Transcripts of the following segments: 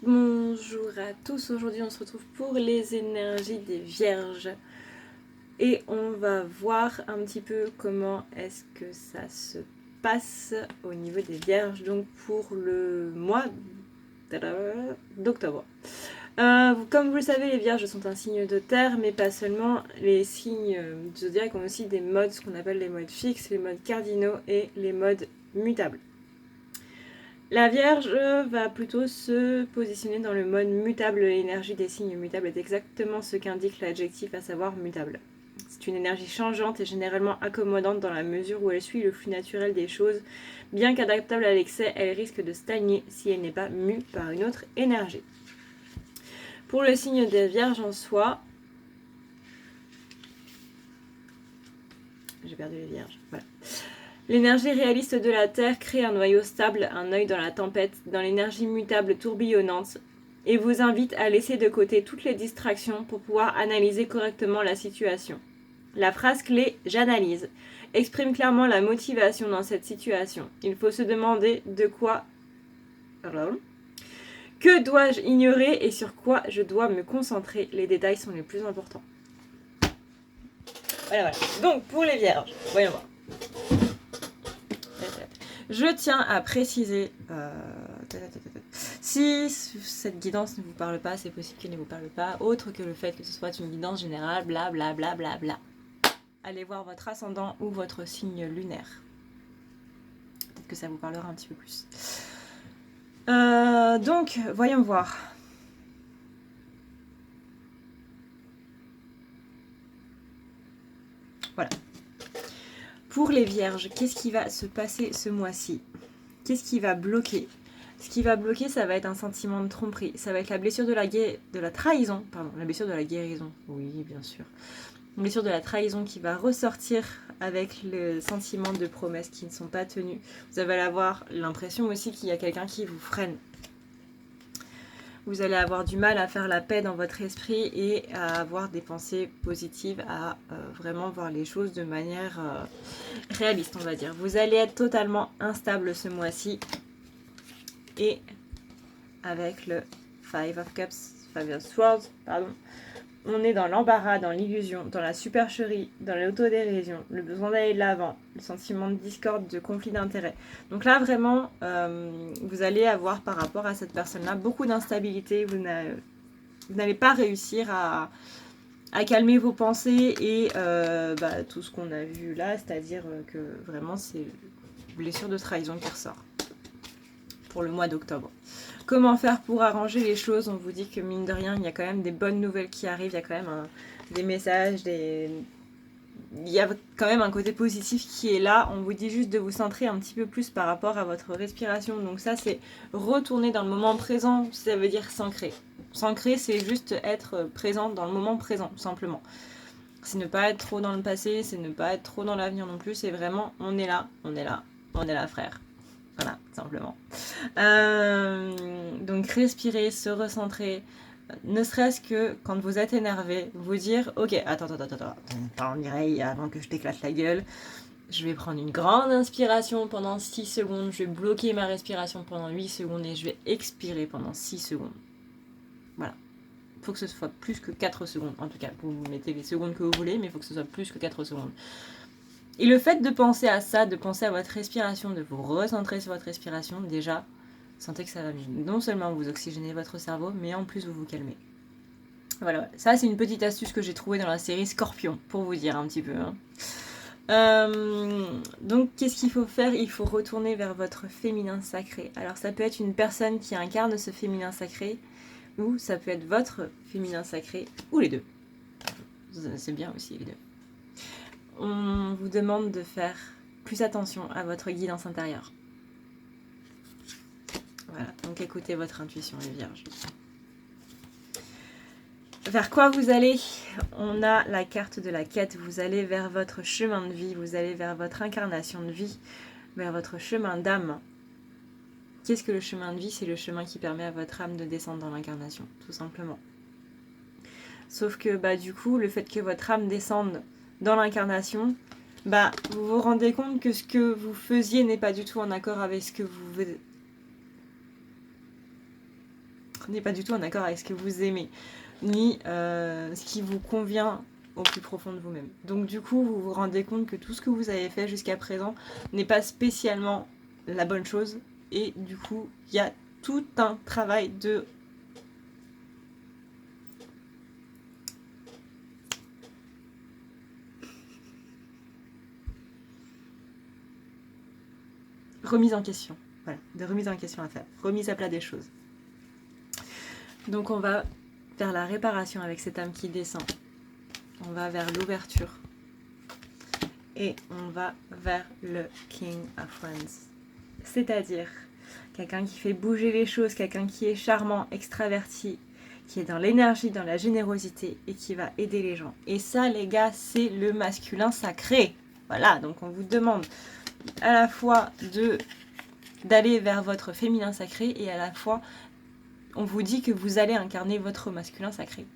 Bonjour à tous, aujourd'hui on se retrouve pour les énergies des vierges et on va voir un petit peu comment est-ce que ça se passe au niveau des vierges, donc pour le mois d'octobre. Comme vous le savez, les vierges sont un signe de terre, mais pas seulement. Les signes du zodiaque ont aussi des modes, ce qu'on appelle les modes fixes, les modes cardinaux et les modes mutables. La Vierge va plutôt se positionner dans le mode mutable. L'énergie des signes mutables est exactement ce qu'indique l'adjectif, à savoir mutable. C'est une énergie changeante et généralement accommodante dans la mesure où elle suit le flux naturel des choses. Bien qu'adaptable à l'excès, elle risque de stagner si elle n'est pas mue par une autre énergie. Pour le signe des Vierges en soi, j'ai perdu les Vierges, voilà. L'énergie réaliste de la Terre crée un noyau stable, un œil dans la tempête, dans l'énergie mutable tourbillonnante, et vous invite à laisser de côté toutes les distractions pour pouvoir analyser correctement la situation. La phrase clé « j'analyse » exprime clairement la motivation dans cette situation. Il faut se demander de quoi... Que dois-je ignorer et sur quoi je dois me concentrer. Les détails sont les plus importants. Voilà. Donc, pour les vierges, voyons voir. Je tiens à préciser, si cette guidance ne vous parle pas, c'est possible qu'elle ne vous parle pas, autre que le fait que ce soit une guidance générale, bla bla bla bla bla. Allez voir votre ascendant ou votre signe lunaire. Peut-être que ça vous parlera un petit peu plus. Donc, voyons voir. Voilà. Pour les vierges, qu'est-ce qui va se passer ce mois-ci? Qu'est-ce qui va bloquer? Ce qui va bloquer, ça va être un sentiment de tromperie. Ça va être la blessure de la trahison. Pardon, la blessure de la guérison. Oui, bien sûr. Une blessure de la trahison qui va ressortir avec le sentiment de promesses qui ne sont pas tenues. Vous allez avoir l'impression aussi qu'il y a quelqu'un qui vous freine. Vous allez avoir du mal à faire la paix dans votre esprit et à avoir des pensées positives, à vraiment voir les choses de manière réaliste, on va dire. Vous allez être totalement instable ce mois-ci. Et avec le Five of Cups, Five of Swords, pardon, on est dans l'embarras, dans l'illusion, dans la supercherie, dans l'autodérision, le besoin d'aller de l'avant, le sentiment de discorde, de conflit d'intérêts. Donc là, vraiment, vous allez avoir par rapport à cette personne-là beaucoup d'instabilité. Vous n'allez pas réussir à calmer vos pensées et tout ce qu'on a vu là, c'est-à-dire que vraiment, c'est une blessure de trahison qui ressort pour le mois d'octobre. Comment faire pour arranger les choses? On vous dit que mine de rien, il y a quand même des bonnes nouvelles qui arrivent, il y a quand même des messages, il y a quand même un côté positif qui est là. On vous dit juste de vous centrer un petit peu plus par rapport à votre respiration. Donc ça, c'est retourner dans le moment présent, ça veut dire s'ancrer. S'ancrer, c'est juste être présent dans le moment présent, simplement. C'est ne pas être trop dans le passé, c'est ne pas être trop dans l'avenir non plus, c'est vraiment on est là, on est là, on est là frère. Voilà, simplement. Donc respirer, se recentrer, ne serait-ce que quand vous êtes énervé, vous dire ok, attends, Mireille, avant que je t'éclate la gueule, je vais prendre une grande inspiration pendant 6 secondes, je vais bloquer ma respiration pendant 8 secondes et je vais expirer pendant 6 secondes. Voilà. Il faut que ce soit plus que 4 secondes. En tout cas, vous mettez les secondes que vous voulez, mais il faut que ce soit plus que 4 secondes. Et le fait de penser à ça, de penser à votre respiration, de vous recentrer sur votre respiration, déjà, sentez que ça va mieux. Non seulement vous oxygénez votre cerveau, mais en plus vous vous calmez. Voilà, ça c'est une petite astuce que j'ai trouvée dans la série Scorpion, pour vous dire un petit peu. Donc qu'est-ce qu'il faut faire? Il faut retourner vers votre féminin sacré. Alors ça peut être une personne qui incarne ce féminin sacré, ou ça peut être votre féminin sacré, ou les deux. C'est bien aussi les deux. On vous demande de faire plus attention à votre guidance intérieure. Voilà, donc écoutez votre intuition, les vierges. Vers quoi vous allez? On a la carte de la quête. Vous allez vers votre chemin de vie, vous allez vers votre incarnation de vie, vers votre chemin d'âme. Qu'est-ce que le chemin de vie? C'est le chemin qui permet à votre âme de descendre dans l'incarnation, tout simplement. Sauf que du coup, le fait que votre âme descende dans l'incarnation, vous vous rendez compte que ce que vous faisiez n'est pas du tout en accord avec ce que vous n'est pas du tout en accord avec ce que vous aimez, ni ce qui vous convient au plus profond de vous-même. Donc du coup, vous vous rendez compte que tout ce que vous avez fait jusqu'à présent n'est pas spécialement la bonne chose, et du coup, il y a tout un travail de remise en question. Voilà, de remise en question à faire, remise à plat des choses. Donc on va vers la réparation avec cette âme qui descend. On va vers l'ouverture. Et on va vers le King of Wands. C'est-à-dire quelqu'un qui fait bouger les choses, quelqu'un qui est charmant, extraverti, qui est dans l'énergie, dans la générosité et qui va aider les gens. Et ça, les gars, c'est le masculin sacré. Voilà, donc on vous demande à la fois d'aller vers votre féminin sacré et à la fois on vous dit que vous allez incarner votre masculin sacré.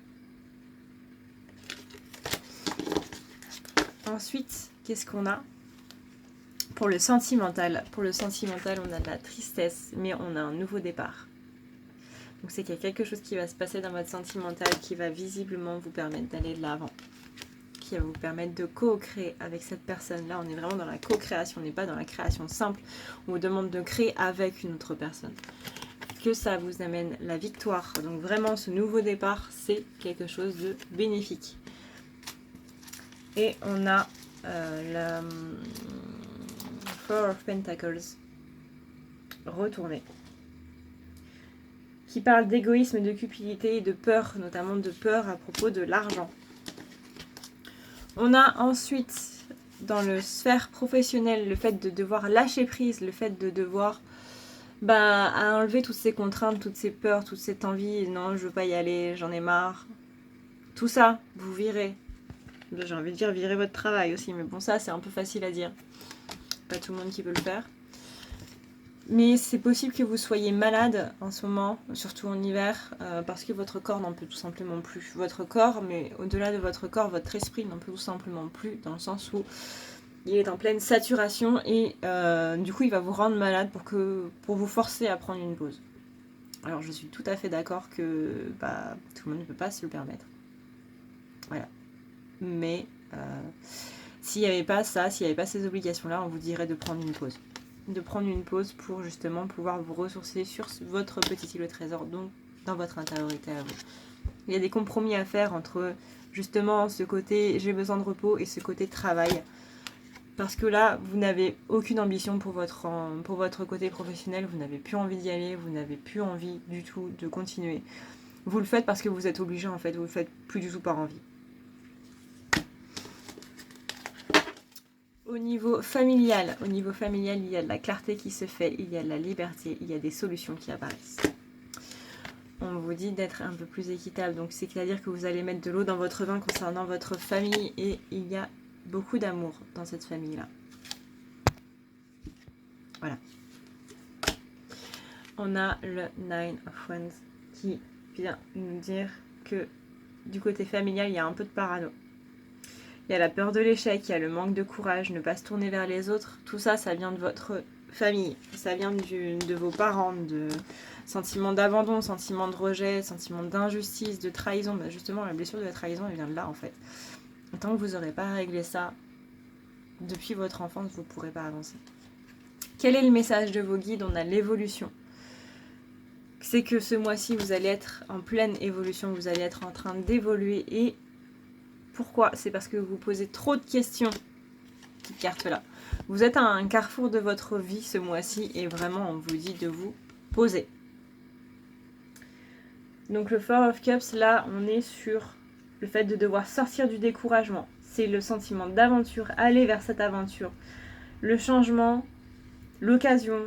Ensuite, qu'est-ce qu'on a ? Pour le sentimental, on a de la tristesse, mais on a un nouveau départ. Donc c'est qu'il y a quelque chose qui va se passer dans votre sentimental qui va visiblement vous permettre d'aller de l'avant, qui va vous permettre de co-créer avec cette personne-là. On est vraiment dans la co-création, on n'est pas dans la création simple. On vous demande de créer avec une autre personne. Que ça vous amène la victoire. Donc vraiment, ce nouveau départ, c'est quelque chose de bénéfique. Et on a la Four of Pentacles retourné, qui parle d'égoïsme, de cupidité et de peur, notamment de peur à propos de l'argent. On a ensuite, dans le sphère professionnelle, le fait de devoir lâcher prise, le fait de devoir à enlever toutes ces contraintes, toutes ces peurs, toute cette envie, non, je veux pas y aller, j'en ai marre. Tout ça, vous virez. J'ai envie de dire virer votre travail aussi, mais bon, ça, c'est un peu facile à dire. Pas tout le monde qui peut le faire. Mais c'est possible que vous soyez malade en ce moment, surtout en hiver, parce que votre corps n'en peut tout simplement plus. Votre corps, mais au-delà de votre corps, votre esprit n'en peut tout simplement plus, dans le sens où il est en pleine saturation et du coup il va vous rendre malade pour vous forcer à prendre une pause. Alors je suis tout à fait d'accord que tout le monde ne peut pas se le permettre. Voilà. Mais s'il n'y avait pas ça, s'il n'y avait pas ces obligations-là, on vous dirait de prendre une pause. De prendre une pause pour justement pouvoir vous ressourcer sur votre petit îlot de trésor, donc dans votre intériorité à vous. Il y a des compromis à faire entre justement ce côté j'ai besoin de repos et ce côté travail. Parce que là, vous n'avez aucune ambition pour votre côté professionnel, vous n'avez plus envie d'y aller, vous n'avez plus envie du tout de continuer. Vous le faites parce que vous êtes obligé en fait, vous le faites plus du tout par envie. Au niveau familial, il y a de la clarté qui se fait, il y a de la liberté, il y a des solutions qui apparaissent. On vous dit d'être un peu plus équitable, donc c'est-à-dire que vous allez mettre de l'eau dans votre vin concernant votre famille et il y a beaucoup d'amour dans cette famille-là. Voilà. On a le Nine of Wands qui vient nous dire que du côté familial, il y a un peu de parano. Il y a la peur de l'échec, il y a le manque de courage, ne pas se tourner vers les autres. Tout ça, ça vient de votre famille. Ça vient de vos parents, de sentiments d'abandon, sentiments de rejet, sentiments d'injustice, de trahison. Justement, la blessure de la trahison, elle vient de là en fait. Tant que vous n'aurez pas réglé ça depuis votre enfance, vous ne pourrez pas avancer. Quel est le message de vos guides ? On a l'évolution. C'est que ce mois-ci, vous allez être en pleine évolution, vous allez être en train d'évoluer. Et pourquoi ? C'est parce que vous posez trop de questions. Cette carte-là. Vous êtes à un carrefour de votre vie ce mois-ci et vraiment, on vous dit de vous poser. Donc le Four of Cups, là, on est sur le fait de devoir sortir du découragement. C'est le sentiment d'aventure, aller vers cette aventure. Le changement, l'occasion,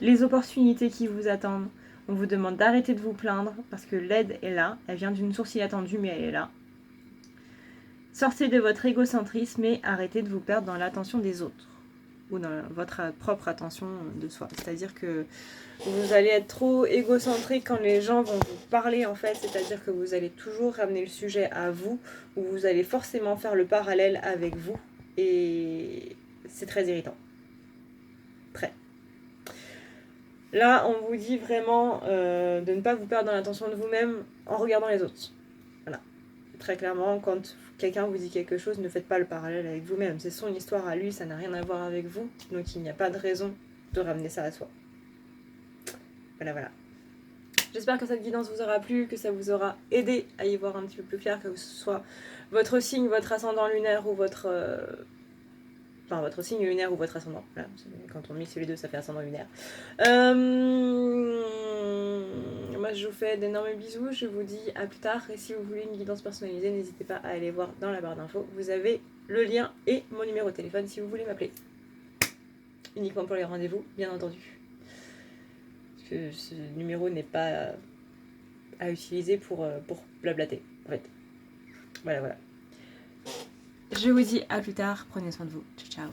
les opportunités qui vous attendent. On vous demande d'arrêter de vous plaindre parce que l'aide est là. Elle vient d'une source inattendue, mais elle est là. Sortez de votre égocentrisme et arrêtez de vous perdre dans l'attention des autres ou dans votre propre attention de soi. C'est-à-dire que vous allez être trop égocentrique quand les gens vont vous parler en fait. C'est-à-dire que vous allez toujours ramener le sujet à vous ou vous allez forcément faire le parallèle avec vous et c'est très irritant. Très. Là, on vous dit vraiment de ne pas vous perdre dans l'attention de vous-même en regardant les autres. Voilà. Très clairement, quand quelqu'un vous dit quelque chose, ne faites pas le parallèle avec vous-même. C'est son histoire à lui, ça n'a rien à voir avec vous. Donc il n'y a pas de raison de ramener ça à soi. Voilà. J'espère que cette guidance vous aura plu, que ça vous aura aidé à y voir un petit peu plus clair, que ce soit votre signe, votre ascendant lunaire ou votre... Enfin, votre signe lunaire ou votre ascendant. Voilà. Quand on mixe les deux, ça fait ascendant lunaire. Moi, je vous fais d'énormes bisous. Je vous dis à plus tard. Et si vous voulez une guidance personnalisée, n'hésitez pas à aller voir dans la barre d'infos. Vous avez le lien et mon numéro de téléphone si vous voulez m'appeler. Uniquement pour les rendez-vous, bien entendu. Parce que ce numéro n'est pas à utiliser pour blablater, en fait. Voilà. Je vous dis à plus tard. Prenez soin de vous. Ciao.